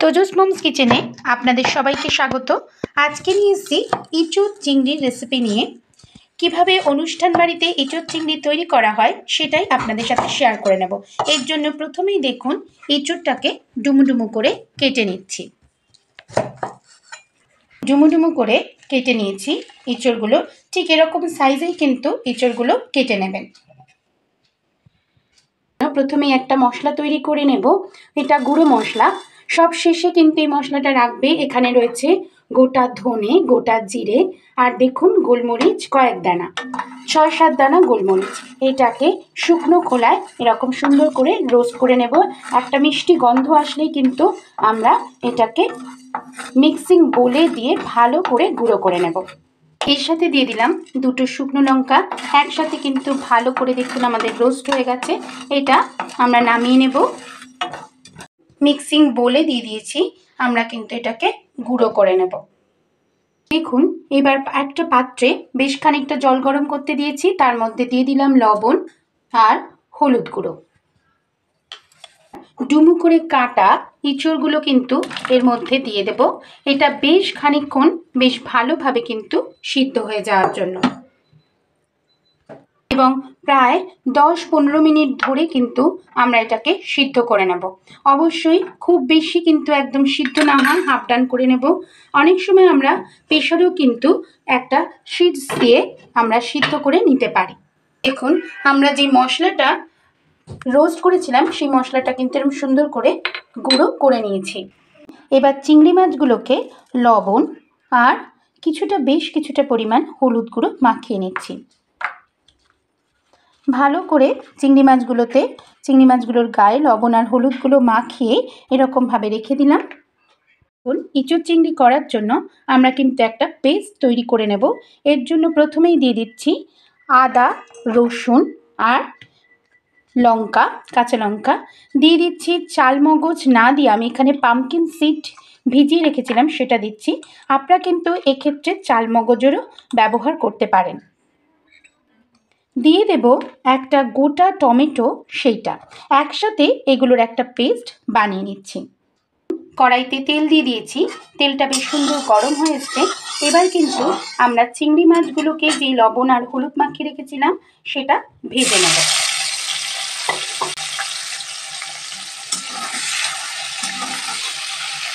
তোজস moms কিচেনে আপনাদের সবাইকে স্বাগত। আজকে নিয়ে এসেছি ইঁচড় চিংড়ির রেসিপি নিয়ে। কিভাবে অনুষ্ঠান বাড়িতে ইঁচড় চিংড়ি তৈরি করা হয় সেটাই আপনাদের সাথে শেয়ার করে নেব। এর জন্য প্রথমেই দেখুন ইঁচড়টাকে ডুমু করে কেটে নিচ্ছি। ডুমু করে কেটে নিয়েছি ইঁচড়গুলো। ঠিক এরকম সাইজেই কিন্তু ইঁচড়গুলো কেটে নেবেন। প্রথমেই একটা মশলা তৈরি করে নেব। এটা গুঁড়ো মশলা। সব শেষে কিন্তু এই মশলাটা রাখবে। এখানে রয়েছে গোটা ধনে, গোটা জিরে, আর দেখুন গোলমরিচ কয়েক দানা, 6-7 দানা গোলমরিচ। এটাকে শুকনো খোলায় এরকম সুন্দর করে রোস্ট করে নেব। একটা মিষ্টি গন্ধ আসলেই কিন্তু আমরা এটাকে মিক্সিং বোলে দিয়ে ভালো করে গুঁড়ো করে নেব। এর সাথে দিয়ে দিলাম 2টো শুকনো লঙ্কা। একসাথে কিন্তু ভালো করে দেখুন আমাদের রোস্ট হয়ে গেছে। এটা আমরা নামিয়ে নেব। মিক্সিং বোলে দিয়ে দিয়েছি। আমরা কিন্তু এটাকে গুঁড়ো করে নেব। দেখুন এবার একটা পাত্রে বেশ খানিকটা জল গরম করতে দিয়েছি। তার মধ্যে দিয়ে দিলাম লবণ আর হলুদ গুঁড়ো। ডুমু করে কাটা ইঁচড়গুলো কিন্তু এর মধ্যে দিয়ে দেব। এটা বেশ খানিকক্ষণ বেশ ভালোভাবে কিন্তু সিদ্ধ হয়ে যাওয়ার জন্য, এবং প্রায় 10-15 মিনিট ধরে কিন্তু আমরা এটাকে সিদ্ধ করে নেব। অবশ্যই খুব বেশি কিন্তু একদম সিদ্ধ না হয়, হাফ ডান করে নেব। অনেক সময় আমরা প্রেসারেও কিন্তু একটা সিডস দিয়ে আমরা সিদ্ধ করে নিতে পারি। দেখুন আমরা যে মশলাটা রোস্ট করেছিলাম সেই মশলাটা কিন্তু এরকম সুন্দর করে গুঁড়ো করে নিয়েছি। এবার চিংড়ি মাছগুলোকে লবণ আর বেশ কিছুটা পরিমাণ হলুদ গুঁড়ো মাখিয়ে নিচ্ছি। ভালো করে চিংড়ি মাছগুলোর গায়ে লবণ আর হলুদগুলো মাখিয়ে এরকমভাবে রেখে দিলাম। ইঁচড় চিংড়ি করার জন্য আমরা কিন্তু একটা পেস্ট তৈরি করে নেব। এর জন্য প্রথমেই দিয়ে দিচ্ছি আদা, রসুন আর লঙ্কা, কাঁচা লঙ্কা। দিয়ে দিচ্ছি চালমগজ না দিয়ে আমি এখানে পামকিন সিড ভিজিয়ে রেখেছিলাম, সেটা দিচ্ছি। আপনারা কিন্তু এক্ষেত্রে চালমগজেরও ব্যবহার করতে পারেন। দিয়ে দেব একটা গোটা টমেটো, সেইটা একসাথে এগুলোর একটা পেস্ট বানিয়ে নিচ্ছি। কড়াইতে তেল দিয়ে দিয়েছি। তেলটা বেশ সুন্দর গরম হয়ে এসছে। এবার কিন্তু আমরা চিংড়ি মাছগুলোকে যে লবণ আর হলুদ মাখিয়ে রেখেছিলাম সেটা ভেজে নেব।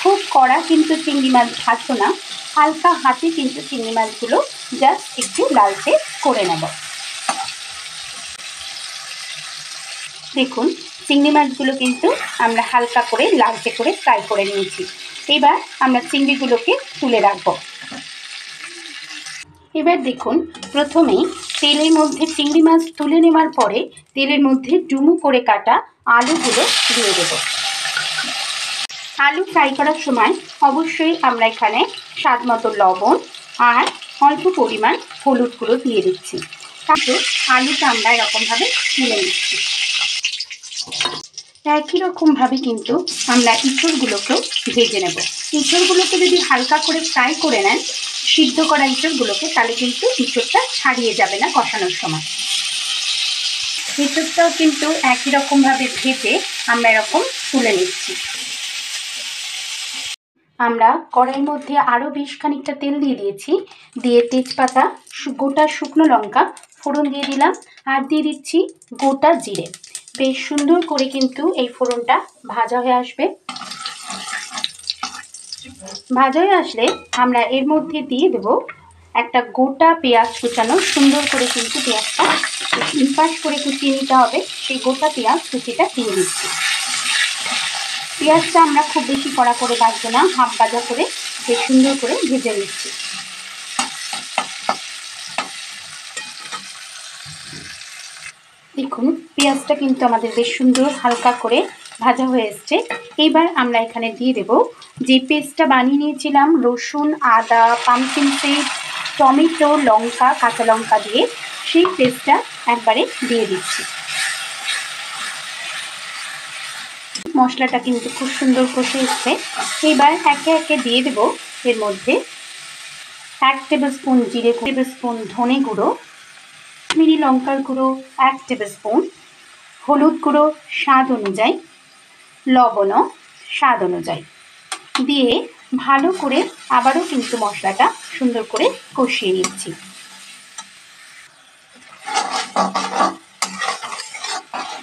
খুব কড়া কিন্তু চিংড়ি মাছ ভাজবো না, হালকা হাতে কিন্তু চিংড়ি মাছগুলো জাস্ট একটু লালচে করে নেব। দেখুন চিংড়ি মাছগুলো কিন্তু আমরা হালকা করে লালচে করে ফ্রাই করে নিয়েছি। এবার আমরা চিংড়িগুলোকে তুলে রাখবো। এবার দেখুন প্রথমেই তেলের মধ্যে চিংড়ি মাছ তুলে নেওয়ার পরে তেলের মধ্যে ডুমু করে কাটা আলুগুলো দিয়ে দেব। আলু ফ্রাই করার সময় অবশ্যই আমরা এখানে স্বাদ মতো লবণ আর অল্প পরিমাণ হলুদ গুঁড়ো দিয়ে দিচ্ছি। তারপর আলুটা আমরা এরকমভাবে তুলে নিচ্ছি। একই রকমভাবে কিন্তু আমরা ইঁচড়গুলোকেও ভেজে নেব। ইঁচড়গুলোকে যদি হালকা করে ফ্রাই করে নেন, সিদ্ধ করা ইঁচড়গুলোকে, তাহলে কিন্তু ইঁচড়টা ছাড়িয়ে যাবে না কষানোর সময়। ইঁচড়টাও কিন্তু একই রকমভাবে ভেজে আমরা এরকম তুলে নিচ্ছি। আমরা কড়াইয়ের মধ্যে আরও বেশ খানিকটা তেল দিয়ে দিয়েছি। দিয়ে তেজপাতা, গোটা শুকনো লঙ্কা ফোড়ন দিয়ে দিলাম, আর দিয়ে দিচ্ছি গোটা জিরে। বেশ সুন্দর করে কিন্তু এই ফোড়নটা ভাজা হয়ে আসবে। ভাজা হয়ে আসলে আমরা এর মধ্যে দিয়ে দেব একটা গোটা পেঁয়াজ কুচানো। সুন্দর করে কিন্তু পেঁয়াজটা পাশ করে কুচিয়ে নিতে হবে। সেই গোটা পেঁয়াজ কুচিটা দিয়ে দিচ্ছি। পেঁয়াজটা আমরা খুব বেশি কড়া করে ভাজবো না, হাফ ভাজা করে বেশ সুন্দর করে ভেজে নিচ্ছি। দেখুন পেঁয়াজটা কিন্তু আমাদের বেশ সুন্দর হালকা করে ভাজা হয়ে এসছে। এবার আমরা এখানে দিয়ে দেব যে পেস্টটা বানিয়ে নিয়েছিলাম রসুন, আদা, পামকিন সিড, টমেটো, লঙ্কা, কাঁচা লঙ্কা দিয়ে, সেই পেস্টটা একবারে দিয়ে দিচ্ছি। মশলাটা কিন্তু খুব সুন্দর কষে এসছে। এবার একে একে দিয়ে দেব এর মধ্যে 1 টেবিল স্পুন জিরে, 1 টেবিল স্পুন ধনে গুঁড়ো, কাশ্মীরি লঙ্কার গুঁড়ো 1 টেবিল স্পুন, হলুদ গুঁড়ো স্বাদ অনুযায়ী, লবণও স্বাদ অনুযায়ী। দিয়ে ভালো করে আবারও কিন্তু মশলাটা সুন্দর করে কষিয়ে নিচ্ছি।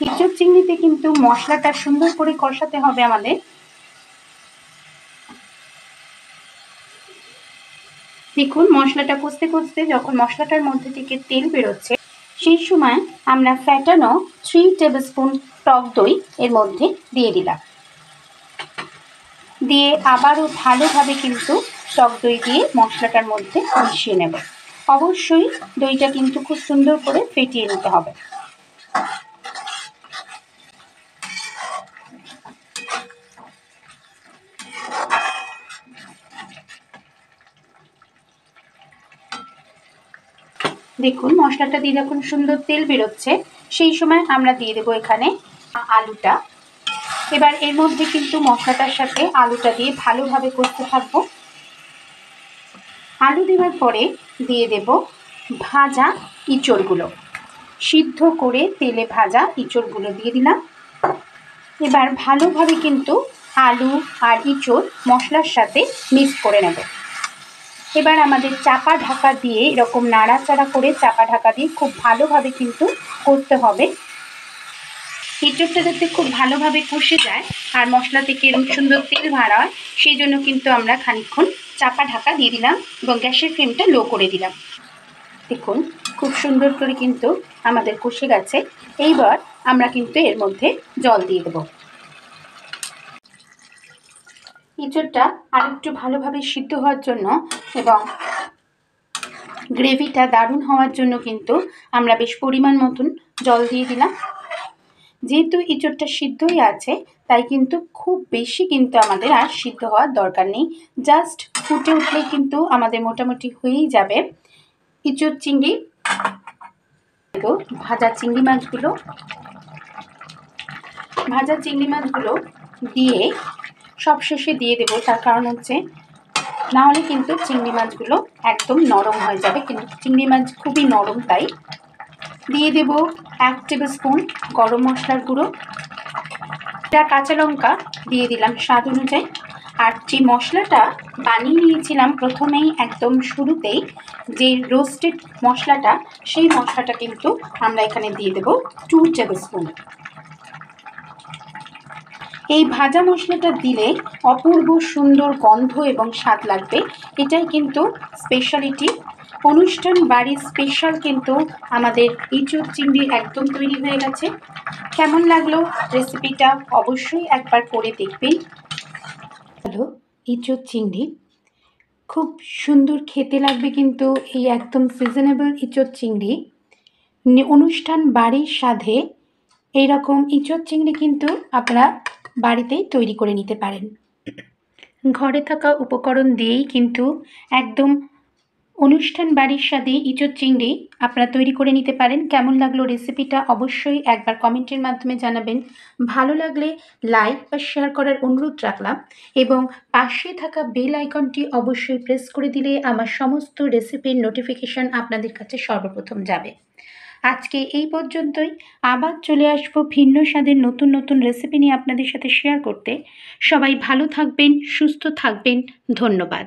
এঁচোড় চিংড়িতে কিন্তু মশলাটা সুন্দর করে কষাতে হবে আমাদের। দেখুন মশলাটা কষতে কষতে যখন মশলাটার মধ্যে থেকে তেল বেরোচ্ছে, সেই সময় আমরা ফ্যাটানো 3 টেবিল স্পুন টক দই এর মধ্যে দিয়ে দিলাম। দিয়ে আবারও ভালোভাবে কিন্তু টক দই দিয়ে মশলাটার মধ্যে মিশিয়ে নেব। অবশ্যই দইটা কিন্তু খুব সুন্দর করে ফেটিয়ে নিতে হবে। দেখুন মশলাটা দিয়ে যখন সুন্দর তেল বেরোচ্ছে, সেই সময় আমরা দিয়ে দেবো এখানে আলুটা। এবার এর মধ্যে কিন্তু মশলাটার সাথে আলুটা দিয়ে ভালোভাবে কষতে থাকবো। আলু দেওয়ার পরে দিয়ে দেব ভাজা ইঁচড়গুলো, সিদ্ধ করে তেলে ভাজা ইঁচড়গুলো দিয়ে দিলাম। এবার ভালোভাবে কিন্তু আলু আর ইঁচড় মশলার সাথে মিক্স করে নেব। এবার আমাদের চাপা ঢাকা দিয়ে এরকম নাড়াচাড়া করে চাপা ঢাকা দিয়ে খুব ভালোভাবে কিন্তু করতে হবে। এঁচড়টা যাতে খুব ভালোভাবে কষে যায় আর মশলা থেকে এরকম সুন্দর তেল ভাড়া হয়, সেই জন্য কিন্তু আমরা খানিকক্ষণ চাপা ঢাকা দিয়ে দিলাম এবং গ্যাসের ফ্লেমটা লো করে দিলাম। দেখুন খুব সুন্দর করে কিন্তু আমাদের কষে গেছে। এইবার আমরা কিন্তু এর মধ্যে জল দিয়ে দেব। এঁচড়টা আর একটু ভালোভাবে সিদ্ধ হওয়ার জন্য এবং গ্রেভিটা দারুণ হওয়ার জন্য কিন্তু আমরা বেশ পরিমাণ মতন জল দিয়ে দিলাম। যেহেতু এঁচড়টা সিদ্ধই আছে, তাই কিন্তু খুব বেশি কিন্তু আমাদের আর সিদ্ধ হওয়ার দরকার নেই। জাস্ট ফুটে উঠলে কিন্তু আমাদের মোটামুটি হয়েই যাবে। এঁচড় চিংড়ি ভাজা চিংড়ি মাছগুলো দিয়ে সবশেষে দিয়ে দেবো। তার কারণ হচ্ছে নাহলে কিন্তু চিংড়ি মাছগুলো একদম নরম হয়ে যাবে, কিন্তু চিংড়ি মাছ খুবই নরম, তাই দিয়ে দেব 1 টেবিল স্পুন গরম মশলার গুঁড়ো, কাঁচা লঙ্কা দিয়ে দিলাম স্বাদ অনুযায়ী। আর যে মশলাটা বানিয়ে নিয়েছিলাম প্রথমেই একদম শুরুতেই, যে রোস্টেড মশলাটা, সেই মশলাটা কিন্তু আমরা এখানে দিয়ে দেব 2 টেবিল স্পুন। এই ভাজা মশলাটা দিলে অপূর্ব সুন্দর গন্ধ এবং স্বাদ লাগবে। এটাই কিন্তু স্পেশালিটি। অনুষ্ঠান বাড়ির স্পেশাল কিন্তু আমাদের এঁচড় চিংড়ি একদম তৈরি হয়ে গেছে। কেমন লাগলো রেসিপিটা অবশ্যই একবার করে দেখবেন। হ্যালো, এঁচড় চিংড়ি খুব সুন্দর খেতে লাগবে কিন্তু এই একদম সিজনেবল এঁচড় চিংড়ি। অনুষ্ঠান বাড়ির স্বাদে এইরকম এঁচড় চিংড়ি কিন্তু আপনারা বাড়িতেই তৈরি করে নিতে পারেন। ঘরে থাকা উপকরণ দিয়েই কিন্তু একদম অনুষ্ঠান বাড়ির স্বাদে এঁচড় চিংড়ি আপনারা তৈরি করে নিতে পারেন। কেমন লাগলো রেসিপিটা অবশ্যই একবার কমেন্টের মাধ্যমে জানাবেন। ভালো লাগলে লাইক বা শেয়ার করার অনুরোধ রাখলাম এবং পাশে থাকা বেল আইকনটি অবশ্যই প্রেস করে দিলে আমার সমস্ত রেসিপির নোটিফিকেশান আপনাদের কাছে সর্বপ্রথম যাবে। আজকে এই পর্যন্তই। আবার চলে আসবো ভিন্ন স্বাদের নতুন নতুন রেসিপি নিয়ে আপনাদের সাথে শেয়ার করতে। সবাই ভালো থাকবেন, সুস্থ থাকবেন। ধন্যবাদ।